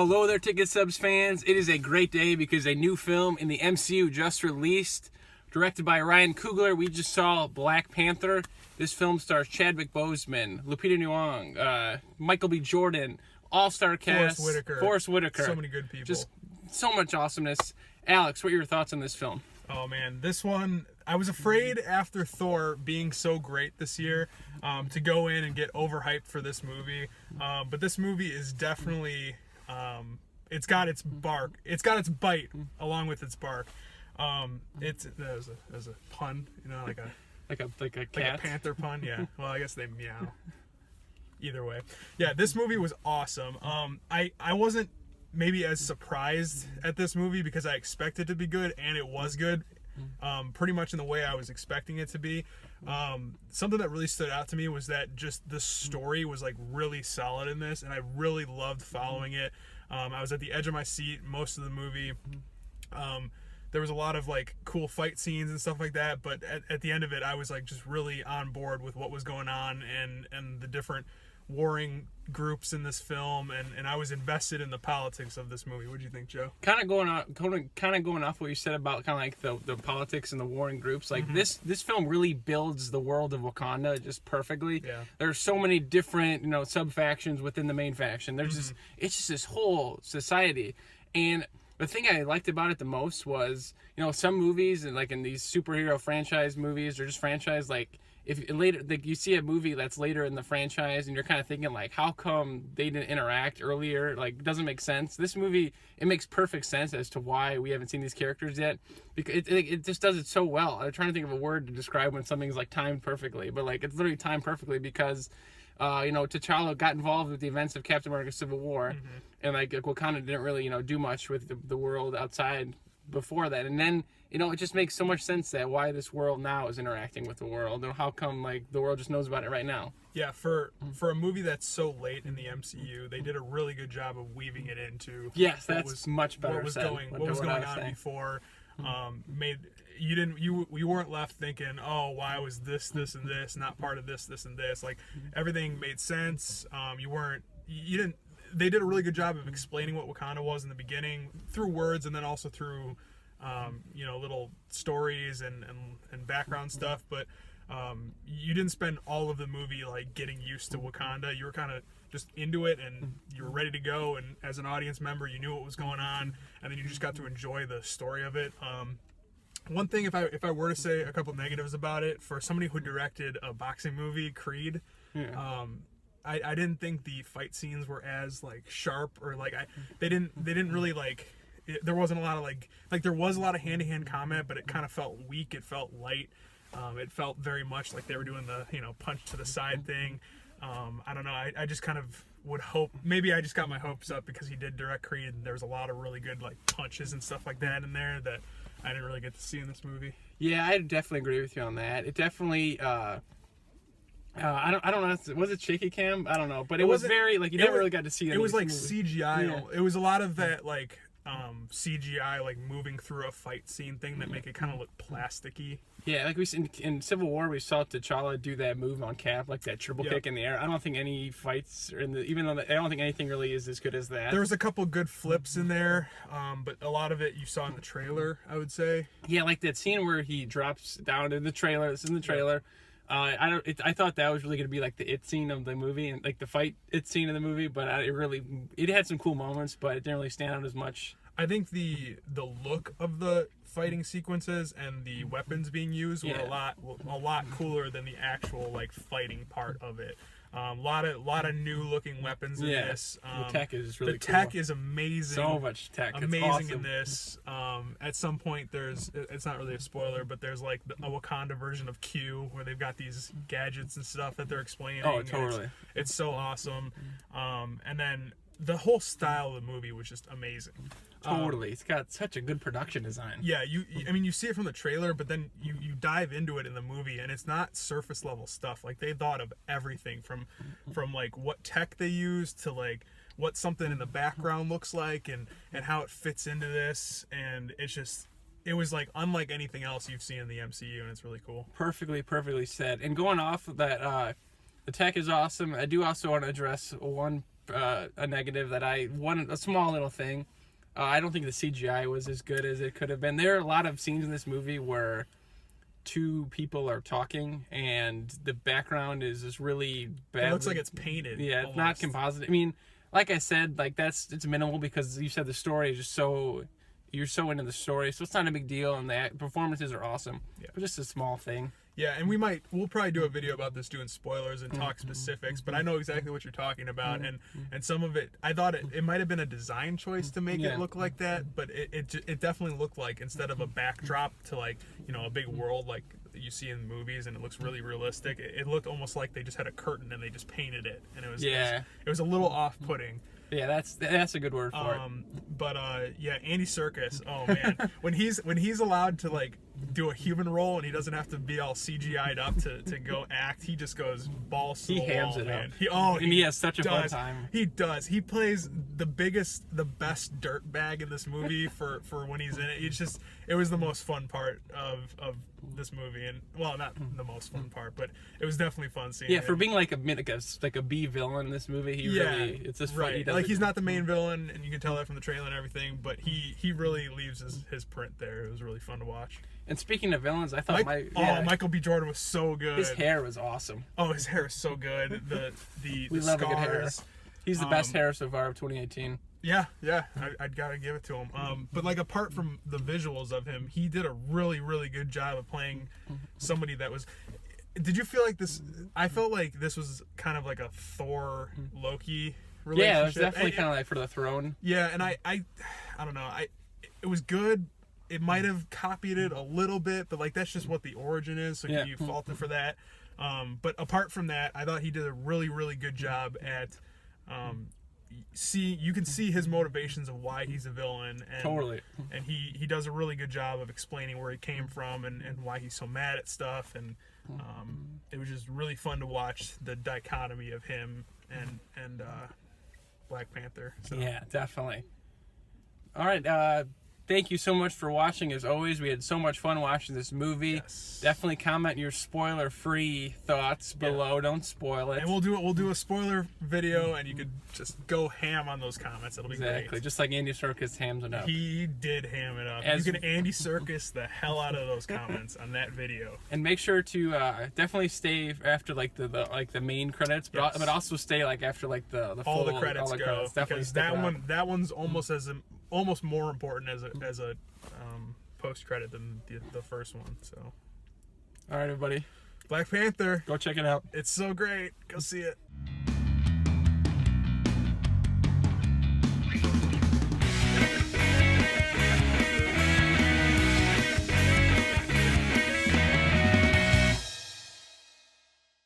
Hello there, Ticket Subs fans. It is a great day because a new film in the MCU just released, directed by Ryan Coogler. We just saw Black Panther. This film stars Chadwick Boseman, Lupita Nyong'o, Michael B. Jordan, all-star cast, Forrest Whitaker. So many good people. Just so much awesomeness. Alex, what are your thoughts on this film? Oh man, this one, I was afraid after Thor being so great this year to go in and get overhyped for this movie. But this movie is definitely, it's got its bark. It's got its bite along with its bark. It's there's a pun, you know, like a Cat? like a panther pun. Yeah. Well, I guess they meow. Either way, yeah, this movie was awesome. I wasn't maybe as surprised at this movie because I expected it to be good, and it was good, pretty much in the way I was expecting it to be. Something that really stood out to me was that just the story was like really solid in this, and I really loved following it. I was at the edge of my seat most of the movie. There was a lot of like cool fight scenes and stuff like that, but at the end of it, I was like just really on board with what was going on and the different warring groups in this film, and I was invested in the politics of this movie. What do you think, Joe? Kind of going off what you said about kind of like the politics and the warring groups. Like this film really builds the world of Wakanda just perfectly. Yeah. There's so many different sub factions within the main faction. There's just it's just this whole society. And the thing I liked about it the most was some movies and like in these superhero franchise movies or just franchise, like if later, like you see a movie that's later in the franchise and you're kind of thinking like, how come they didn't interact earlier? Like, it doesn't make sense. This movie, it makes perfect sense as to why we haven't seen these characters yet, because it just does it so well. I'm trying to think of a word to describe when something's like timed perfectly, but like it's literally timed perfectly because T'Challa got involved with the events of Captain America: Civil War, and like Wakanda didn't really do much with the world outside before that, and then it just makes so much sense that why this world now is interacting with the world, and how come like the world just knows about it right now. Yeah, for a movie that's so late in the MCU, they did a really good job of weaving it into. Yes, that's much better. What was going on before? Made you weren't left thinking, oh, why was this and this not part of this and this? Like everything made sense. They did a really good job of explaining what Wakanda was in the beginning through words, and then also through little stories and background stuff. But you didn't spend all of the movie like getting used to Wakanda. You were kind of just into it, and you were ready to go, and as an audience member you knew what was going on, and then you just got to enjoy the story of it. One thing, if I were to say a couple negatives about it, for somebody who directed a boxing movie, Creed, I didn't think the fight scenes were as like sharp, or like they didn't really like there wasn't a lot of like there was a lot of hand-to-hand combat, but it kind of felt weak. It felt light. It felt very much like they were doing the punch to the side thing. I don't know. I just kind of would hope, maybe I just got my hopes up because he did direct Creed, and there was a lot of really good like punches and stuff like that in there that I didn't really get to see in this movie. Yeah, I definitely agree with you on that. It definitely I don't know. Was it shaky cam? I don't know, but it was very like you never really got to see it. It was like CGI. Yeah. It was a lot of that like CGI like moving through a fight scene thing that make it kind of look plasticky. Yeah, like we in Civil War, we saw T'Challa do that move on Cap, like that triple kick in the air. I don't think any fights are I don't think anything really is as good as that. There was a couple good flips in there, but a lot of it you saw in the trailer, I would say. Yeah, like that scene where he drops down in the trailer. This is in the trailer. I thought that was really going to be like the it scene of the movie, and like the fight it scene of the movie, but it had some cool moments, but it didn't really stand out as much. I think the look of the fighting sequences and the weapons being used were a lot cooler than the actual like fighting part of it. A lot of new looking weapons in this. The tech is really cool. The tech is amazing. So much tech. Amazing it's awesome. In this. At some point it's not really a spoiler, but there's like a Wakanda version of Q where they've got these gadgets and stuff that they're explaining. Oh, totally. It's so awesome. And then the whole style of the movie was just amazing. Totally. It's got such a good production design. Yeah, you see it from the trailer, but then you dive into it in the movie, and it's not surface level stuff. Like they thought of everything from like what tech they use to like what something in the background looks like and how it fits into this, and it was like unlike anything else you've seen in the MCU, and it's really cool. Perfectly said. And going off of that The tech is awesome. I do also want to address a negative a small little thing. I don't think the CGI was as good as it could have been. There are a lot of scenes in this movie where two people are talking and the background is just really bad. It looks like it's painted. Yeah, almost. It's not composite. I mean, like I said, like it's minimal because you said the story is just you're so into the story, so it's not a big deal, and the performances are awesome. Yeah. But just a small thing. Yeah, and we'll probably do a video about this doing spoilers and talk specifics, but I know exactly what you're talking about, and some of it, I thought it might have been a design choice to make it look like that, but it definitely looked like, instead of a backdrop to like, you know, a big world like you see in movies and it looks really realistic, it looked almost like they just had a curtain and they just painted it, and it was a little off-putting. Yeah, that's a good word for it. But yeah, Andy Serkis. Oh man, when he's allowed to like do a human role and he doesn't have to be all CGI'd up to go act, he just goes balls to the wall. He hams it up. He has such a fun time. He does. He plays the best dirtbag in this movie for when he's in it. It was the most fun part of this movie, and well, not the most fun part, but it was definitely fun seeing. Yeah, for being like a B villain in this movie, it's just fun. Right. Like he's not the main villain, and you can tell that from the trailer and everything, but he really leaves his print there. It was really fun to watch. And speaking of villains, I thought Michael B. Jordan was so good. His hair was awesome. Oh, his hair is so good. We love scars. A good hair. He's the best hair so far of 2018. Yeah, I'd gotta give it to him. But like apart from the visuals of him, he did a really, really good job of playing somebody that was. Did you feel like this? I felt like this was kind of like a Thor Loki relationship. Yeah, it was definitely kind of like for the throne. Yeah, and I don't know. It was good. It might have copied it a little bit, but like that's just what the origin is. So can you fault it for that? But apart from that, I thought he did a really, really good job at. You can see his motivations of why he's a villain, and totally, and he does a really good job of explaining where he came from and why he's so mad at stuff, and it was just really fun to watch the dichotomy of him and Black Panther. So. Yeah, definitely. All right, thank you so much for watching. As always, we had so much fun watching this movie. Yes. Definitely comment your spoiler-free thoughts below. Don't spoil it. And we'll do a spoiler video, and you could just go ham on those comments. It'll be great. Exactly, just like Andy Serkis hams it up. He did ham it up. You can Andy Serkis the hell out of those comments on that video. And make sure to definitely stay after like the main credits, but also stay like after like the all the credits go. Credits. Definitely because that one's almost more important as a post credit than the first one. So, all right, everybody, Black Panther, go check it out. It's so great. Go see it.